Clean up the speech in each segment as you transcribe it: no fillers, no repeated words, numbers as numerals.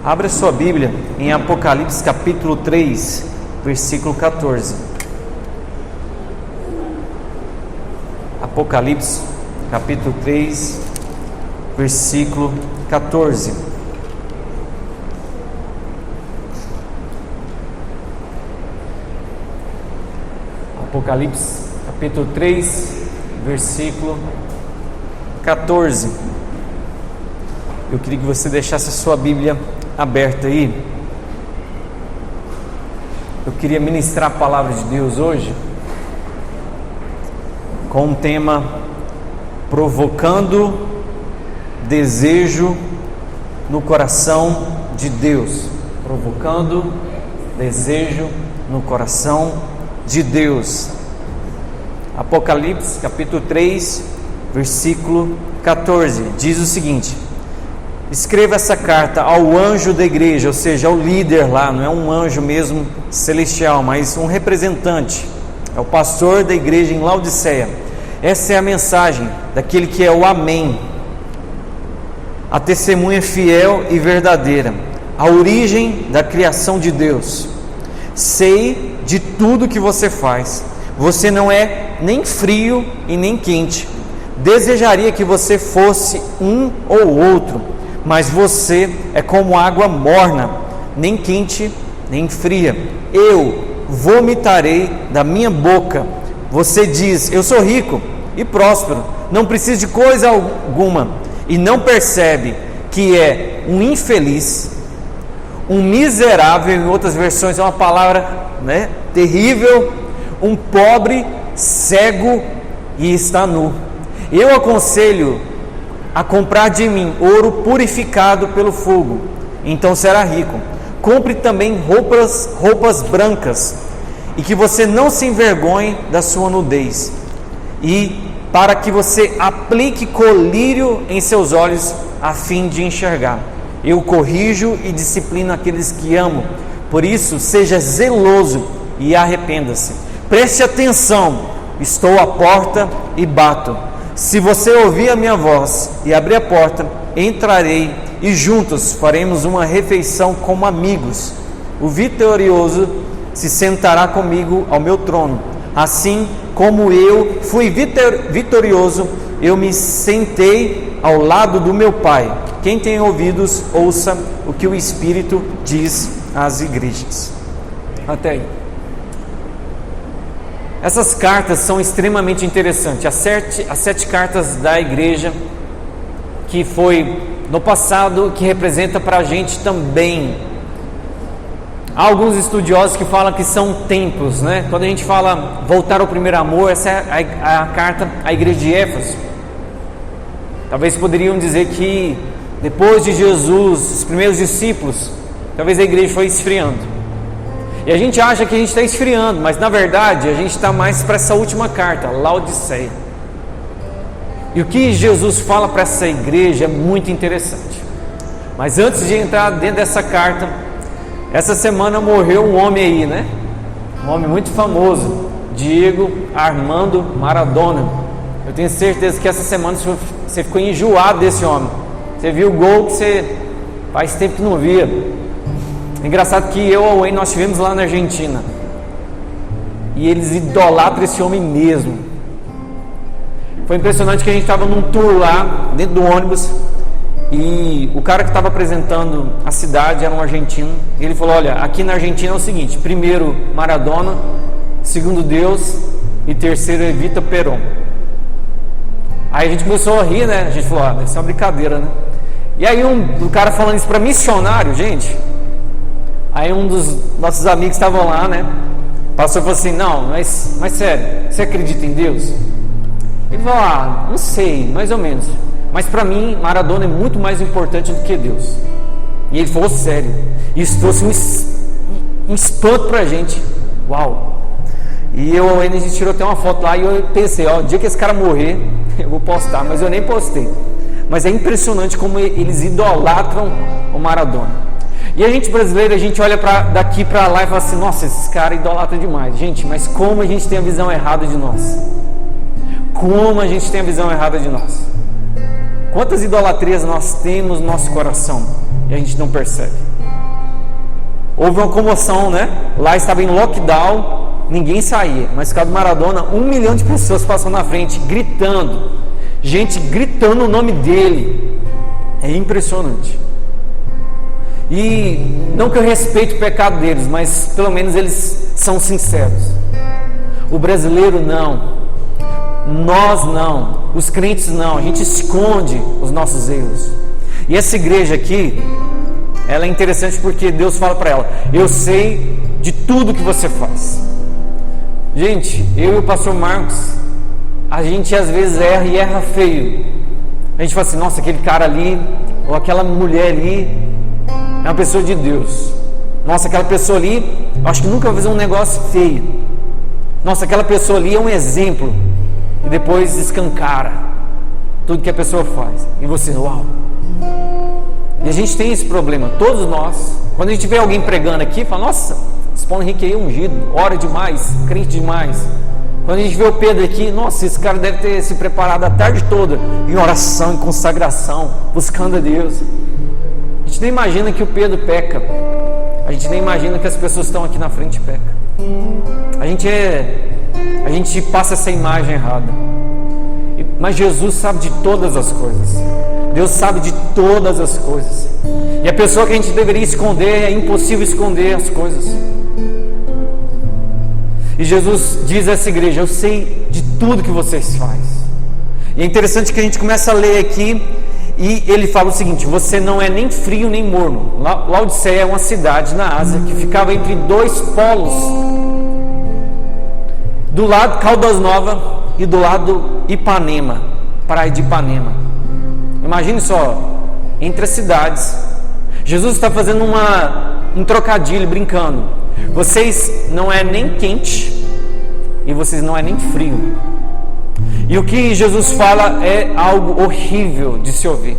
Abra sua Bíblia em Apocalipse capítulo 3, versículo 14. Apocalipse capítulo 3, versículo 14. Apocalipse capítulo 3, versículo 14. Eu queria que você deixasse a sua Bíblia aberta aí. Eu queria ministrar a palavra de Deus hoje com um tema: provocando desejo no coração de Deus. Provocando desejo no coração de Deus. Apocalipse capítulo 3, versículo 14, diz o seguinte: escreva essa carta ao anjo da igreja, ou seja, ao líder lá, não é um anjo mesmo celestial, mas um representante, é o pastor da igreja em Laodiceia. Essa é a mensagem daquele que é o Amém, a testemunha fiel e verdadeira, a origem da criação de Deus. Sei de tudo que você faz, você não é nem frio e nem quente. Desejaria que você fosse um ou outro, mas você é como água morna, nem quente nem fria. Eu vomitarei da minha boca. Você diz: eu sou rico e próspero, não preciso de coisa alguma, e não percebe que é um infeliz, um miserável. Em outras versões é uma palavra, terrível, um pobre, cego e está nu. Eu aconselho a comprar de mim ouro purificado pelo fogo, então será rico. Compre também roupas brancas, e que você não se envergonhe da sua nudez, e para que você aplique colírio em seus olhos, a fim de enxergar. Eu corrijo e disciplino aqueles que amo. Por isso, seja zeloso e arrependa-se. Preste atenção, estou à porta e bato. Se você ouvir a minha voz e abrir a porta, entrarei e juntos faremos uma refeição como amigos. O vitorioso se sentará comigo ao meu trono, assim como eu fui vitorioso, eu me sentei ao lado do meu Pai. Quem tem ouvidos, ouça o que o Espírito diz às igrejas. Até aí. Essas cartas são extremamente interessantes. As sete cartas da igreja, que foi no passado, que representa para a gente também. Há alguns estudiosos que falam que são tempos, Quando a gente fala voltar ao primeiro amor, essa é a carta à igreja de Éfeso. Talvez poderiam dizer que depois de Jesus, os primeiros discípulos, talvez a igreja foi esfriando. E a gente acha que a gente está esfriando, mas na verdade a gente está mais para essa última carta, Laodiceia. E o que Jesus fala para essa igreja é muito interessante. Mas antes de entrar dentro dessa carta, essa semana morreu um homem aí, Um homem muito famoso, Diego Armando Maradona. Eu tenho certeza que essa semana você ficou enjoado desse homem. Você viu o gol que você faz tempo que não via. Engraçado que eu e o Wayne, nós estivemos lá na Argentina, e eles idolatram esse homem mesmo. Foi impressionante que a gente estava num tour lá, dentro do ônibus, e o cara que estava apresentando a cidade era um argentino. E ele falou: olha, aqui na Argentina é o seguinte: primeiro Maradona, segundo Deus, e terceiro Evita Perón. Aí a gente começou a rir, A gente falou: deve ser uma brincadeira, E aí o cara falando isso para missionário, gente. Aí um dos nossos amigos que estavam lá, passou e falou assim: não, mas sério, você acredita em Deus? Ele falou: não sei, mais ou menos, mas para mim Maradona é muito mais importante do que Deus. E ele falou sério. Isso trouxe um espanto pra gente. Uau! E a gente tirou até uma foto lá, e eu pensei: o dia que esse cara morrer, eu vou postar, mas eu nem postei. Mas é impressionante como eles idolatram o Maradona. E a gente brasileiro, a gente olha daqui para lá e fala assim: nossa, esses caras idolatram demais. Gente, mas como a gente tem a visão errada de nós? Como a gente tem a visão errada de nós? Quantas idolatrias nós temos no nosso coração? e a gente não percebe. Houve uma comoção, né? Lá estava em lockdown, ninguém saía, mas por causa do Maradona, 1 milhão de pessoas passam na frente, gritando, gente gritando o nome dele. É impressionante. E não que eu respeite o pecado deles, mas pelo menos eles são sinceros. O brasileiro não, nós não, os crentes não, a gente esconde os nossos erros. E essa igreja aqui, ela é interessante porque Deus fala para ela: eu sei de tudo que você faz. Gente, eu e o pastor Marcos, a gente às vezes erra e erra feio. A gente fala assim: nossa, aquele cara ali, ou aquela mulher ali, é uma pessoa de Deus. Nossa, aquela pessoa ali, acho que nunca vai fazer um negócio feio. Nossa, aquela pessoa ali é um exemplo. E depois escancara tudo que a pessoa faz. E você, uau. E a gente tem esse problema, todos nós. Quando a gente vê alguém pregando aqui, fala: nossa, esse Paulo Henrique aí é ungido, ora demais, crente demais. Quando a gente vê o Pedro aqui, nossa, esse cara deve ter se preparado a tarde toda em oração, em consagração, buscando a Deus. A gente nem imagina que o Pedro peca. A gente nem imagina que as pessoas que estão aqui na frente pecam. A gente passa essa imagem errada. Mas Jesus sabe de todas as coisas. Deus sabe de todas as coisas. E a pessoa que a gente deveria esconder, é impossível esconder as coisas. E Jesus diz a essa igreja: eu sei de tudo que vocês fazem. E é interessante que a gente começa a ler aqui, e ele fala o seguinte: você não é nem frio nem morno. Laodiceia é uma cidade na Ásia que ficava entre dois polos, do lado Caldas Novas e do lado Ipanema, praia de Ipanema. Imagine só, entre as cidades. Jesus está fazendo um trocadilho, brincando: vocês não é nem quente e vocês não é nem frio. E o que Jesus fala é algo horrível de se ouvir.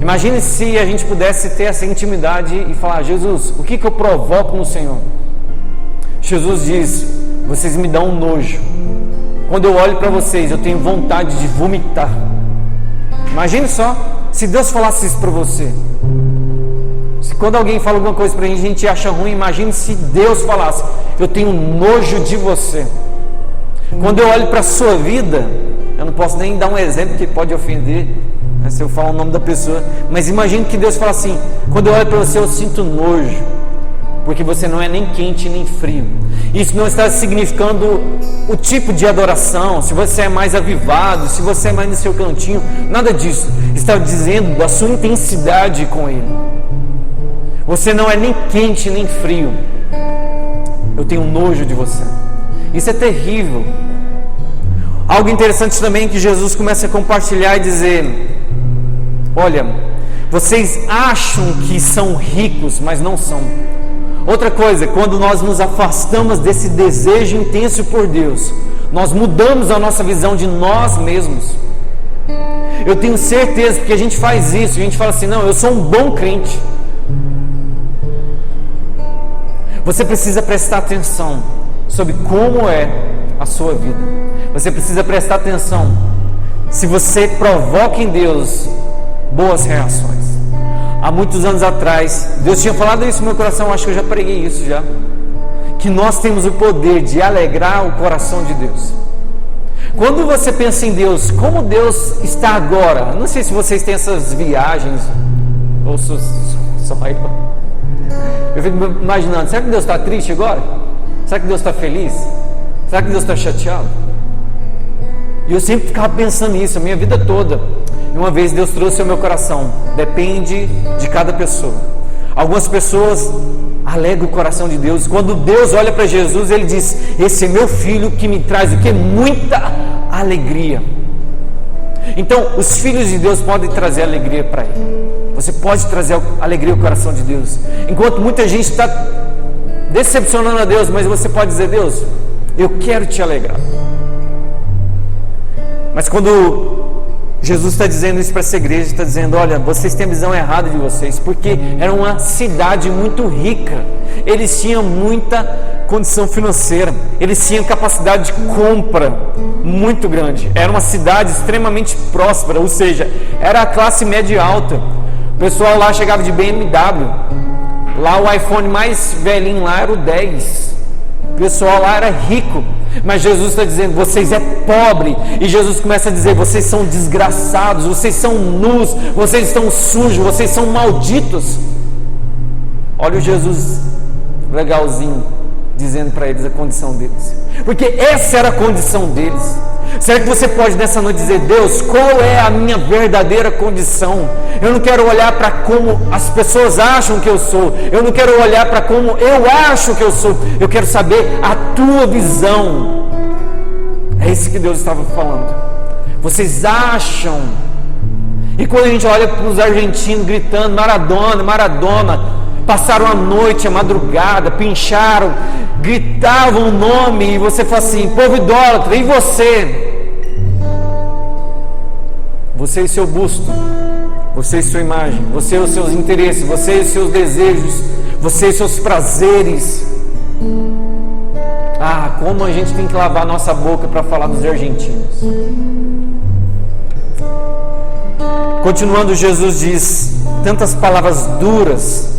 Imagine se a gente pudesse ter essa intimidade e falar: Jesus, o que eu provoco no Senhor? Jesus diz: vocês me dão um nojo. Quando eu olho para vocês, eu tenho vontade de vomitar. Imagine só, se Deus falasse isso para você. Se quando alguém fala alguma coisa para a gente acha ruim, imagine se Deus falasse: eu tenho nojo de você. Quando eu olho para a sua vida, eu não posso nem dar um exemplo que pode ofender, né, se eu falar o nome da pessoa, mas imagine que Deus fala assim: quando eu olho para você, eu sinto nojo, porque você não é nem quente nem frio. Isso não está significando o tipo de adoração, se você é mais avivado, se você é mais no seu cantinho, nada disso. Está dizendo da sua intensidade com Ele. Você não é nem quente nem frio. Eu tenho nojo de você. Isso é terrível. Algo interessante também que Jesus começa a compartilhar e dizer: olha, vocês acham que são ricos, mas não são. Outra coisa, quando nós nos afastamos desse desejo intenso por Deus, nós mudamos a nossa visão de nós mesmos. Eu tenho certeza, porque a gente faz isso, a gente fala assim: não, eu sou um bom crente. Você precisa prestar atenção sobre como é a sua vida. Você precisa prestar atenção se você provoca em Deus boas reações. Há muitos anos atrás, Deus tinha falado isso no meu coração, acho que eu já preguei isso já, que nós temos o poder de alegrar o coração de Deus. Quando você pensa em Deus, como Deus está agora, não sei se vocês têm essas viagens, ou só eu fico imaginando, será que Deus está triste agora? Será que Deus está feliz? Será que Deus está chateado? E eu sempre ficava pensando nisso a minha vida toda. E uma vez Deus trouxe ao meu coração: depende de cada pessoa. Algumas pessoas alegram o coração de Deus. Quando Deus olha para Jesus, Ele diz: esse é meu filho que me traz o que? Muita alegria. Então, os filhos de Deus podem trazer alegria para Ele. Você pode trazer alegria ao coração de Deus. Enquanto muita gente está decepcionando a Deus, mas você pode dizer: Deus, eu quero te alegrar. Mas quando Jesus está dizendo isso para essa igreja, está dizendo: olha, vocês têm a visão errada de vocês, porque era uma cidade muito rica, eles tinham muita condição financeira, eles tinham capacidade de compra muito grande, era uma cidade extremamente próspera, ou seja, era a classe média alta. O pessoal lá chegava de BMW. Lá o iPhone mais velhinho lá era o 10. O pessoal lá era rico. Mas Jesus está dizendo, vocês é pobre. E Jesus começa a dizer, vocês são desgraçados, vocês são nus, vocês estão sujos, vocês são malditos. Olha o Jesus legalzinho dizendo para eles a condição deles, porque essa era a condição deles. Será que você pode nessa noite dizer, Deus, qual é a minha verdadeira condição? Eu não quero olhar para como as pessoas acham que eu sou, eu não quero olhar para como eu acho que eu sou, eu quero saber a tua visão. É isso que Deus estava falando. Vocês acham. E quando a gente olha para os argentinos gritando Maradona, Maradona, passaram a noite, a madrugada, pincharam, gritavam o nome, e você fala assim, povo idólatra, e você? Você e seu busto, você e sua imagem, você e os seus interesses, você e os seus desejos, você e seus prazeres. Ah, como a gente tem que lavar a nossa boca para falar dos argentinos. Continuando, Jesus diz tantas palavras duras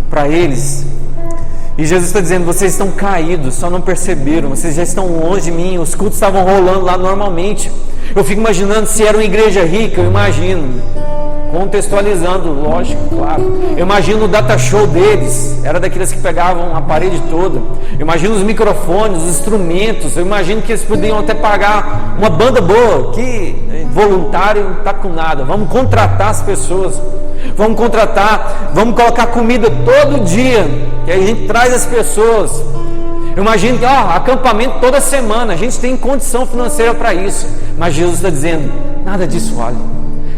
para eles, e Jesus está dizendo, vocês estão caídos, só não perceberam, vocês já estão longe de mim, os cultos estavam rolando lá normalmente. Eu fico imaginando se era uma igreja rica, eu imagino, contextualizando, lógico, claro, eu imagino o data show deles, era daqueles que pegavam a parede toda, eu imagino os microfones, os instrumentos, eu imagino que eles podiam até pagar uma banda boa, que voluntário não está com nada, vamos contratar as pessoas, vamos contratar, vamos colocar comida todo dia, que a gente traz as pessoas. Eu imagino que acampamento toda semana, a gente tem condição financeira para isso, mas Jesus está dizendo, nada disso vale,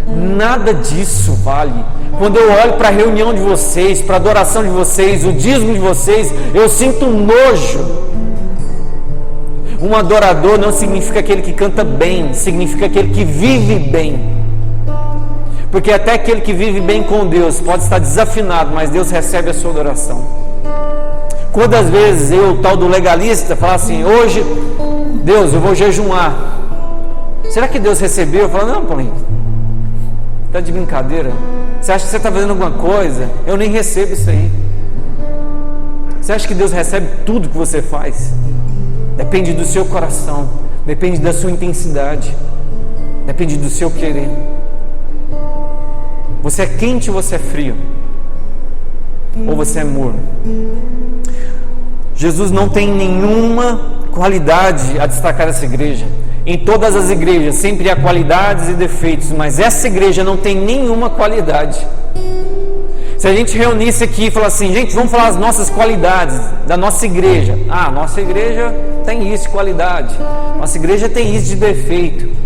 nada disso vale. Quando eu olho para a reunião de vocês, para a adoração de vocês, o dízimo de vocês, eu sinto nojo. Um adorador não significa aquele que canta bem, significa aquele que vive bem. Porque até aquele que vive bem com Deus pode estar desafinado, mas Deus recebe a sua adoração. Quantas vezes eu, tal do legalista, falo assim, hoje, Deus, eu vou jejuar. Será que Deus recebeu? Eu falo, não, Paulinho, está de brincadeira? Você acha que você está fazendo alguma coisa? Eu nem recebo isso aí. Você acha que Deus recebe tudo que você faz? Depende do seu coração, depende da sua intensidade, depende do seu querer. Você é quente ou você é frio? Ou você é morno? Jesus não tem nenhuma qualidade a destacar essa igreja. Em todas as igrejas sempre há qualidades e defeitos, mas essa igreja não tem nenhuma qualidade. Se a gente reunisse aqui e falasse assim, gente, vamos falar as nossas qualidades da nossa igreja. Ah, nossa igreja tem isso de qualidade, nossa igreja tem isso de defeito.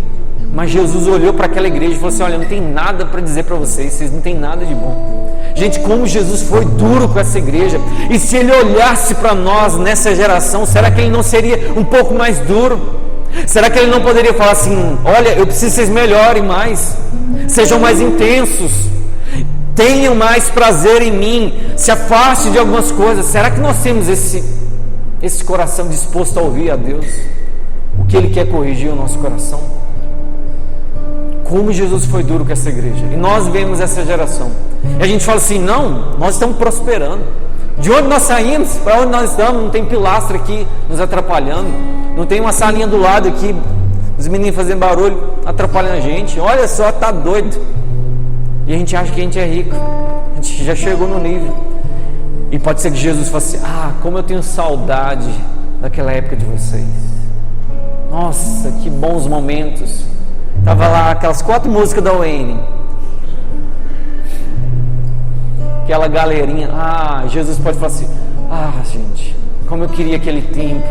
Mas Jesus olhou para aquela igreja e falou assim, olha, não tem nada para dizer para vocês, vocês não têm nada de bom. Gente, como Jesus foi duro com essa igreja. E se Ele olhasse para nós nessa geração, será que Ele não seria um pouco mais duro? Será que Ele não poderia falar assim, olha, eu preciso que vocês melhorem mais, sejam mais intensos, tenham mais prazer em mim, se afaste de algumas coisas. Será que nós temos esse coração disposto a ouvir a Deus? O que Ele quer corrigir o nosso coração? Como Jesus foi duro com essa igreja. E nós vemos essa geração. E a gente fala assim, não, nós estamos prosperando. De onde nós saímos, para onde nós estamos, não tem pilastra aqui nos atrapalhando. Não tem uma salinha do lado aqui, os meninos fazendo barulho, atrapalhando a gente. Olha só, tá doido. E a gente acha que a gente é rico. A gente já chegou no nível. E pode ser que Jesus fale assim, como eu tenho saudade daquela época de vocês. Nossa, que bons momentos. Tava lá aquelas 4 músicas da Wayne, aquela galerinha. Jesus pode falar assim, gente, como eu queria aquele tempo.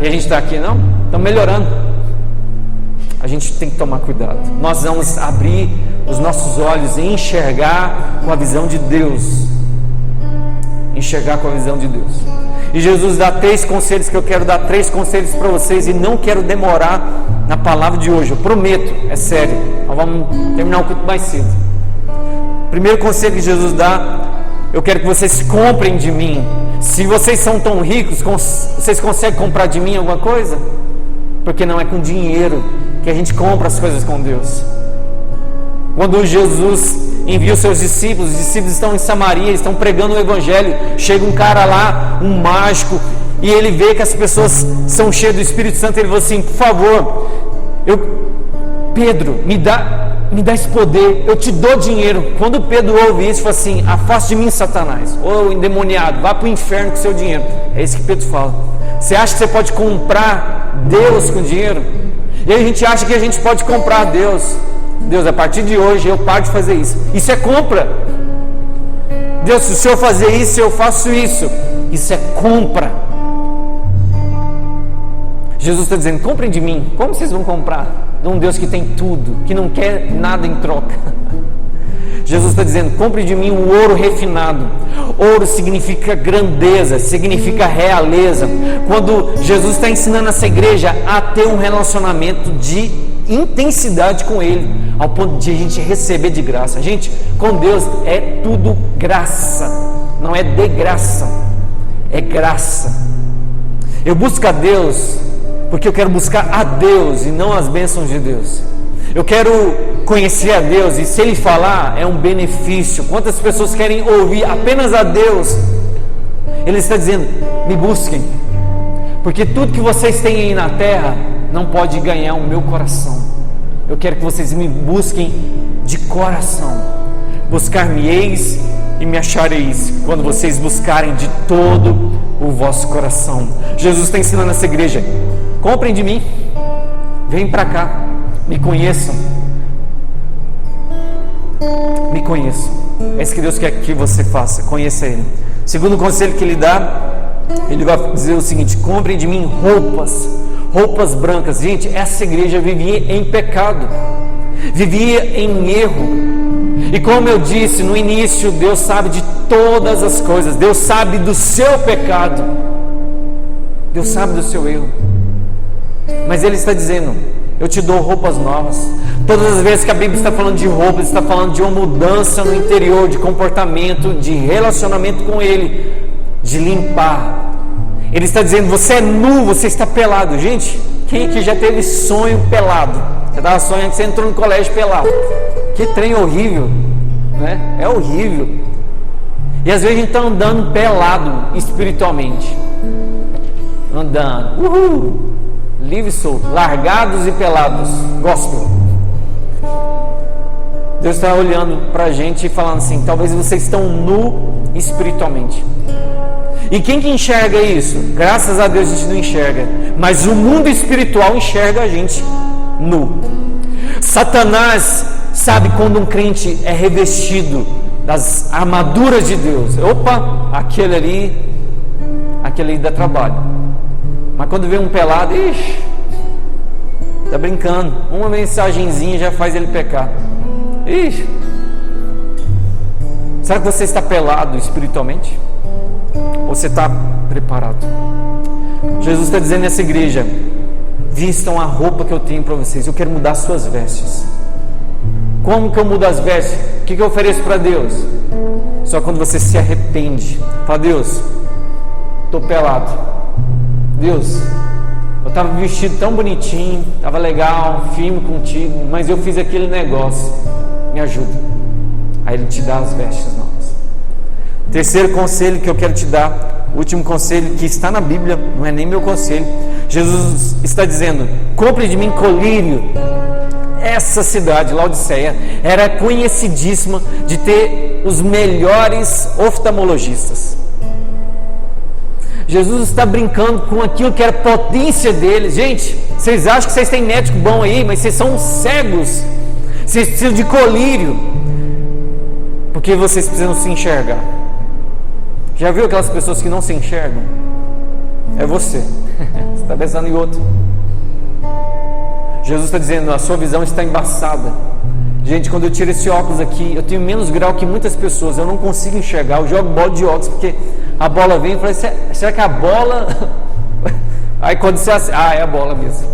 E a gente está aqui, não? Estamos melhorando. A gente tem que tomar cuidado. Nós vamos abrir os nossos olhos e enxergar com a visão de Deus. Enxergar com a visão de Deus. E Jesus dá 3 conselhos, que eu quero dar 3 conselhos para vocês, e não quero demorar na palavra de hoje, eu prometo, é sério. Nós vamos terminar o culto mais cedo. Primeiro conselho que Jesus dá, eu quero que vocês comprem de mim. Se vocês são tão ricos, vocês conseguem comprar de mim alguma coisa? Porque não é com dinheiro que a gente compra as coisas com Deus. Quando Jesus envia os seus discípulos, os discípulos estão em Samaria, estão pregando o evangelho, chega um cara lá, um mágico, e ele vê que as pessoas são cheias do Espírito Santo, ele falou assim: por favor, Pedro, me dá esse poder, eu te dou dinheiro. Quando Pedro ouve isso, fala assim: afaste de mim, Satanás, ou endemoniado, vá para o inferno com seu dinheiro. É isso que Pedro fala. Você acha que você pode comprar Deus com dinheiro? E a gente acha que a gente pode comprar Deus. Deus, a partir de hoje eu paro de fazer isso. Isso é compra. Deus, se o Senhor fazer isso, eu faço isso. Isso é compra. Jesus está dizendo: comprem de mim. Como vocês vão comprar de um Deus que tem tudo, que não quer nada em troca? Jesus está dizendo: compre de mim o ouro refinado. Ouro significa grandeza, significa realeza. Quando Jesus está ensinando essa igreja a ter um relacionamento de intensidade com Ele, ao ponto de a gente receber de graça. Gente, com Deus é tudo graça, não é de graça, é graça. Eu busco a Deus porque eu quero buscar a Deus e não as bênçãos de Deus. Eu quero conhecer a Deus, e se Ele falar, é um benefício. Quantas pessoas querem ouvir apenas a Deus? Ele está dizendo: me busquem, porque tudo que vocês têm aí na terra não pode ganhar o meu coração. Eu quero que vocês me busquem de coração. Buscar-me-eis e me achareis, quando vocês buscarem de todo o vosso coração. Jesus está ensinando essa igreja: comprem de mim, vem para cá, me conheçam. Me conheçam. É isso que Deus quer que você faça, conheça Ele. Segundo conselho que Ele dá, Ele vai dizer o seguinte: comprem de mim roupas brancas. Gente, essa igreja vivia em pecado, vivia em erro. E como eu disse no início, Deus sabe de todas as coisas. Deus sabe do seu pecado, Deus sabe do seu erro. Mas Ele está dizendo: eu te dou roupas novas. Todas as vezes que a Bíblia está falando de roupas, está falando de uma mudança no interior, de comportamento, de relacionamento com Ele, de limpar. Ele está dizendo: você é nu, você está pelado. Gente, quem aqui já teve sonho pelado? Você estava sonhando que você entrou no colégio pelado. Que trem horrível, né? É horrível. E às vezes a gente está andando pelado espiritualmente, andando, livre e solto, largados e pelados, gospel. Deus está olhando para a gente e falando assim: talvez vocês estão nu espiritualmente. E quem que enxerga isso? Graças a Deus a gente não enxerga, mas o mundo espiritual enxerga a gente nu. Satanás sabe quando um crente é revestido das armaduras de Deus. Opa, aquele ali dá trabalho. Mas quando vê um pelado, ixi, tá brincando. Uma mensagenzinha já faz ele pecar. Ixi. Será que você está pelado espiritualmente? Ou você está preparado? Jesus está dizendo nessa igreja: vistam a roupa que eu tenho para vocês. Eu quero mudar as suas vestes. Como que eu mudo as vestes? O que eu ofereço para Deus? Só quando você se arrepende. Fala: Deus, estou pelado. Deus, eu estava vestido tão bonitinho, estava legal, firme contigo, mas eu fiz aquele negócio, me ajuda. Aí Ele te dá as vestes novas. Terceiro conselho que eu quero te dar, último conselho que está na Bíblia, não é nem meu conselho. Jesus está dizendo: compre de mim colírio. Essa cidade, Laodiceia, era conhecidíssima de ter os melhores oftalmologistas. Jesus está brincando com aquilo que era potência deles. Gente, vocês acham que vocês têm médico bom aí, mas vocês são cegos. Vocês precisam de colírio, porque vocês precisam se enxergar. Já viu aquelas pessoas que não se enxergam? É você. Você está pensando em outro. Jesus está dizendo: a sua visão está embaçada. Gente, quando eu tiro esse óculos aqui, eu tenho menos grau que muitas pessoas. Eu não consigo enxergar. Eu jogo bola de óculos porque a bola vem e fala: será que a bola... Aí quando você... é a bola mesmo.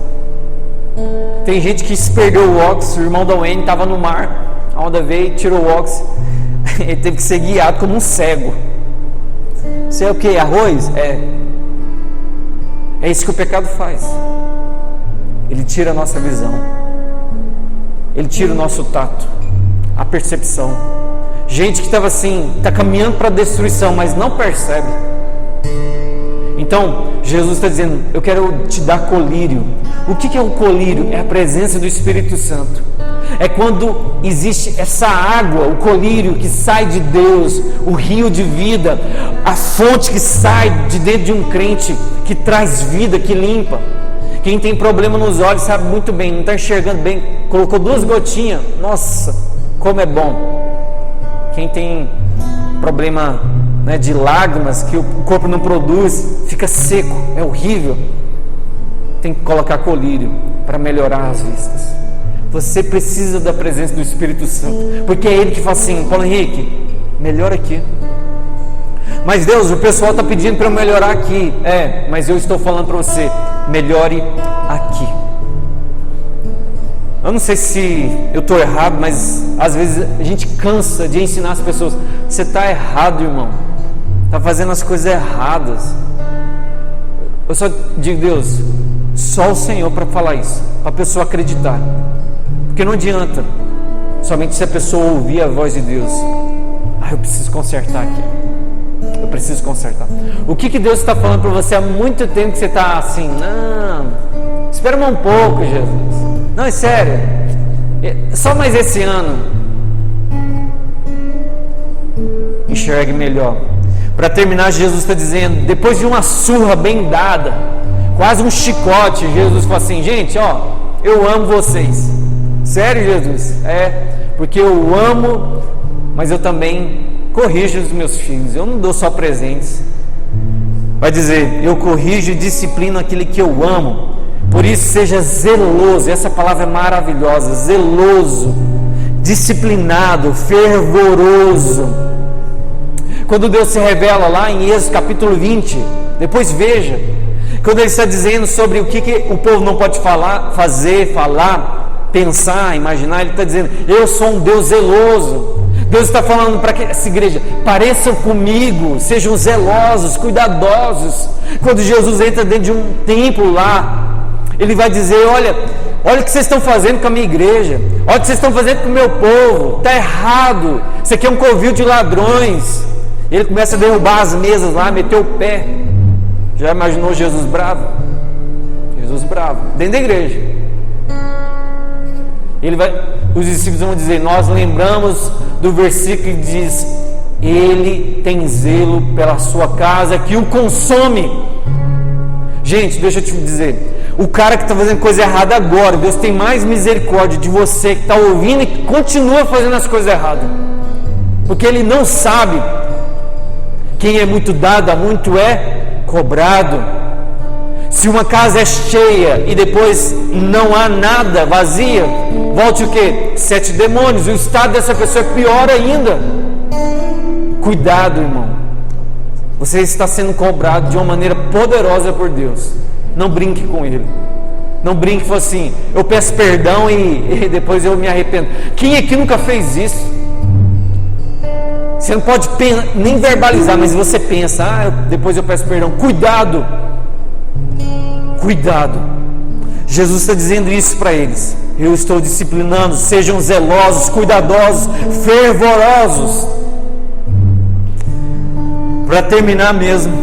Tem gente que se perdeu o óculos. O irmão da Wayne estava no mar, a onda veio e tirou o óculos. Ele teve que ser guiado como um cego. Você é o que? Arroz? É isso que o pecado faz. Ele tira a nossa visão, ele tira o nosso tato, a percepção. Gente que estava assim, está caminhando para a destruição, mas não percebe. Então, Jesus está dizendo, eu quero te dar colírio. O que é o colírio? É a presença do Espírito Santo. É quando existe essa água, o colírio que sai de Deus, o rio de vida, a fonte que sai de dentro de um crente, que traz vida, que limpa. Quem tem problema nos olhos sabe muito bem, não está enxergando bem, colocou 2 gotinhas, nossa, como é bom. Quem tem problema, né, de lágrimas, que o corpo não produz, fica seco, é horrível. Tem que colocar colírio para melhorar as vistas. Você precisa da presença do Espírito Santo, porque é Ele que fala assim, Paulo Henrique, melhora aqui. Mas Deus, o pessoal está pedindo para eu melhorar aqui. Mas eu estou falando para você, melhore aqui. Eu não sei se eu estou errado, mas às vezes a gente cansa de ensinar as pessoas, você está errado, irmão, está fazendo as coisas erradas. Eu só digo, Deus, só o Senhor para falar isso, para a pessoa acreditar. Porque não adianta, somente se a pessoa ouvir a voz de Deus. Eu preciso consertar aqui. Eu preciso consertar. O que Deus está falando para você há muito tempo que você está assim, não, espera um pouco, Jesus. Não, é sério, só mais esse ano. Enxergue melhor. Para terminar, Jesus está dizendo, depois de uma surra bem dada, quase um chicote, Jesus fala assim, gente, eu amo vocês. Sério, Jesus? Porque eu amo, mas eu também corrijo os meus filhos. Eu não dou só presentes. Vai dizer, eu corrijo e disciplino aquele que eu amo. Por isso seja zeloso. Essa palavra é maravilhosa. Zeloso, disciplinado, fervoroso. Quando Deus se revela lá em Êxodo capítulo 20, depois veja, quando Ele está dizendo sobre o que o povo não pode falar, pensar, imaginar, Ele está dizendo, eu sou um Deus zeloso. Deus está falando para essa igreja, pareçam comigo, sejam zelosos, cuidadosos. Quando Jesus entra dentro de um templo lá, Ele vai dizer, olha o que vocês estão fazendo com a minha igreja, olha o que vocês estão fazendo com o meu povo, está errado, isso aqui é um covil de ladrões. Ele começa a derrubar as mesas lá, meter o pé. Já imaginou Jesus bravo? Jesus bravo, dentro da igreja. Os discípulos vão dizer, nós lembramos do versículo que diz, Ele tem zelo pela sua casa que o consome. Gente, deixa eu te dizer, o cara que está fazendo coisa errada agora, Deus tem mais misericórdia de você que está ouvindo e que continua fazendo as coisas erradas, porque Ele não sabe, quem é muito dado, a muito é cobrado. Se uma casa é cheia e depois não há nada, vazia, volte o quê? 7 demônios. O estado dessa pessoa é pior ainda. Cuidado, irmão. Você está sendo cobrado de uma maneira poderosa por Deus. Não brinque com Ele. Não brinque e fale assim, eu peço perdão e depois eu me arrependo. Quem aqui nunca fez isso? Você não pode nem verbalizar, mas você pensa, depois eu peço perdão. Cuidado. Cuidado. Jesus está dizendo isso para eles. Eu estou disciplinando, sejam zelosos, cuidadosos, fervorosos. Para terminar mesmo,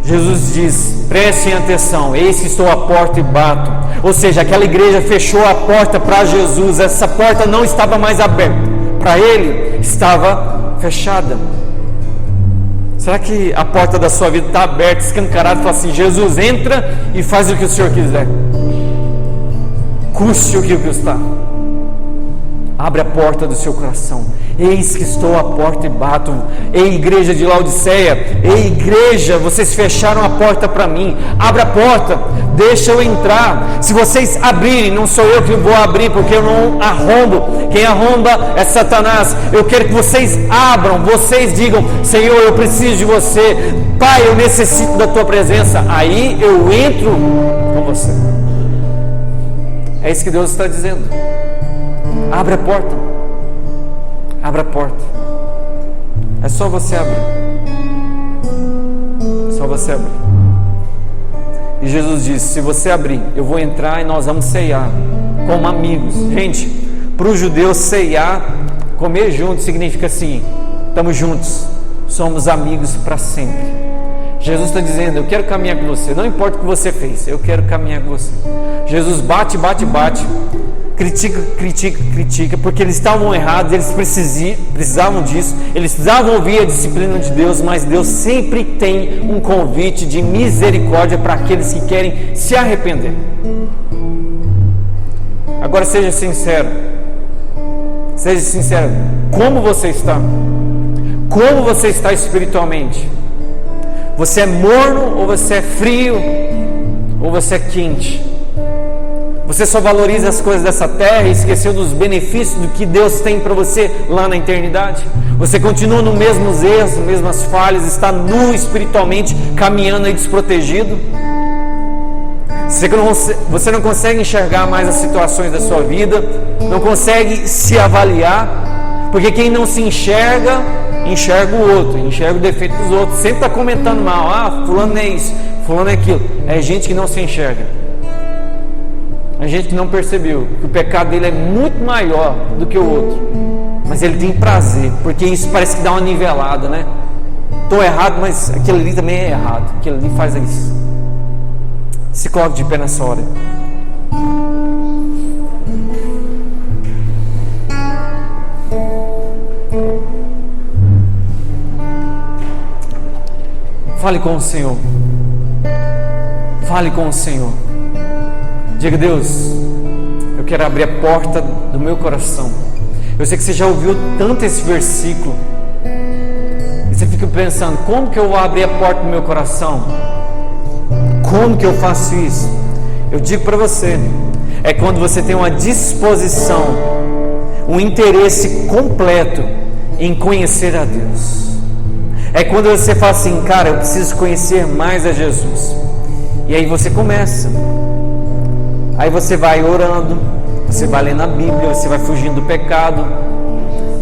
Jesus diz, prestem atenção, eis que estou à porta e bato. Ou seja, aquela igreja fechou a porta para Jesus, essa porta não estava mais aberta, para ele estava fechada. Será que a porta da sua vida está aberta, escancarada, e fala assim, Jesus, entra e faz o que o Senhor quiser, custe o que custar. Abre a porta do seu coração. Eis que estou à porta e bato. Ei, igreja de Laodiceia, ei, igreja, vocês fecharam a porta para mim. Abra a porta, deixa eu entrar. Se vocês abrirem, não sou eu que vou abrir, porque eu não arrombo. Quem arromba é Satanás. Eu quero que vocês abram, vocês digam, Senhor, eu preciso de você. Pai, eu necessito da tua presença. Aí eu entro com você. É isso que Deus está dizendo. Abre a porta. Abra a porta. É só você abrir. Só você abrir. E Jesus disse, se você abrir, eu vou entrar e nós vamos ceiar como amigos. Gente, para o judeu ceiar Comer junto significa assim: estamos juntos, somos amigos para sempre. Jesus está dizendo: eu quero caminhar com você, não importa o que você fez, eu quero caminhar com você. Jesus bate, critica, porque eles estavam errados, eles precisavam disso, eles precisavam ouvir a disciplina de Deus, mas Deus sempre tem um convite de misericórdia para aqueles que querem se arrepender. Agora seja sincero, como você está? Como você está espiritualmente? Você é morno ou você é frio? Ou você é quente? Você só valoriza as coisas dessa terra e esqueceu dos benefícios do que Deus tem para você lá na eternidade? Você continua nos mesmos erros, nas mesmas falhas, está nu espiritualmente, caminhando aí desprotegido? Você não consegue enxergar mais as situações da sua vida, não consegue se avaliar, porque quem não se enxerga o outro, enxerga o defeito dos outros, sempre está comentando mal: fulano é isso, fulano é aquilo. É gente que não se enxerga, é gente que não percebeu que o pecado dele é muito maior do que o outro, mas ele tem prazer, porque isso parece que dá uma nivelada, né? Estou errado, mas aquele ali também é errado, aquele ali faz isso. Se coloque de pé nessa hora. Fale com o Senhor. Fale com o Senhor. Diga: Deus, eu quero abrir a porta do meu coração. Eu sei que você já ouviu tanto esse versículo, e você fica pensando: como que eu vou abrir a porta do meu coração? Como que eu faço isso? Eu digo para você: é quando você tem uma disposição, um interesse completo em conhecer a Deus. É quando você fala assim: cara, eu preciso conhecer mais a Jesus. E aí você começa. Aí você vai orando, você vai lendo a Bíblia, você vai fugindo do pecado,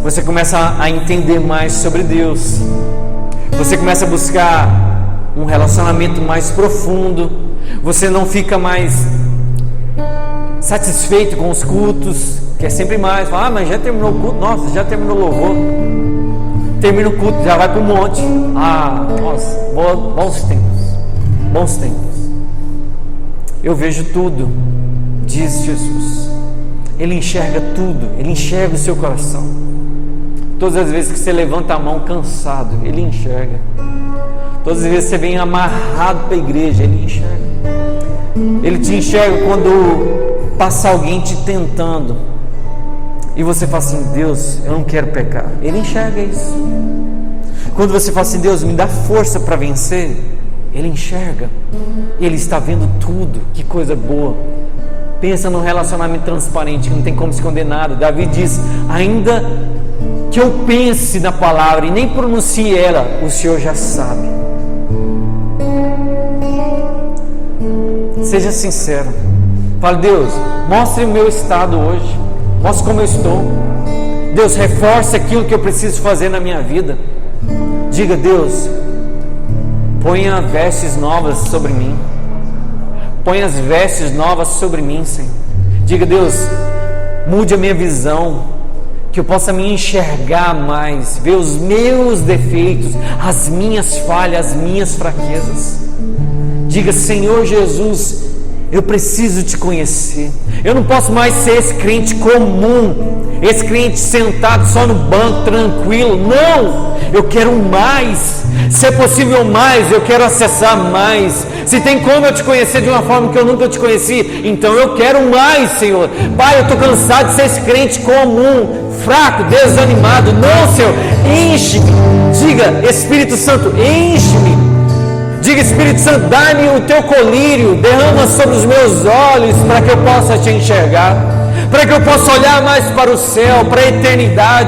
você começa a entender mais sobre Deus, você começa a buscar um relacionamento mais profundo, você não fica mais satisfeito com os cultos, quer sempre mais. Fala: mas já terminou o culto? Nossa, já terminou o louvor. Termina o culto, já vai para o monte. Nossa, bons tempos. Eu vejo tudo, diz Jesus. Ele enxerga tudo, Ele enxerga o seu coração. Todas as vezes que você levanta a mão cansado, Ele enxerga. Todas as vezes que você vem amarrado para a igreja, Ele enxerga. Ele te enxerga quando passa alguém te tentando e você fala assim: Deus, eu não quero pecar. Ele enxerga isso. Quando você fala assim: Deus, me dá força para vencer, Ele enxerga. Ele está vendo tudo. Que coisa boa. Pensa num relacionamento transparente, que não tem como esconder nada. Davi diz: ainda que eu pense na palavra e nem pronuncie ela, o Senhor já sabe. Seja sincero. Fale: Deus, mostre o meu estado hoje, mostre como eu estou. Deus, reforce aquilo que eu preciso fazer na minha vida. Diga: Deus, ponha vestes novas sobre mim. Ponha as vestes novas sobre mim, Senhor. Diga: Deus, mude a minha visão, que eu possa me enxergar mais, ver os meus defeitos, as minhas falhas, as minhas fraquezas. Diga: Senhor Jesus, eu preciso te conhecer. Eu não posso mais ser esse crente comum, esse crente sentado só no banco, tranquilo. Não, eu quero mais. Se é possível mais, eu quero acessar mais. Se tem como eu te conhecer de uma forma que eu nunca te conheci, então eu quero mais, Senhor. Pai, eu estou cansado de ser esse crente comum, fraco, desanimado. Não, Senhor, enche-me. Diga: Espírito Santo, enche-me. Diga: Espírito Santo, dá-me o teu colírio, derrama sobre os meus olhos, para que eu possa te enxergar, para que eu possa olhar mais para o céu, para a eternidade.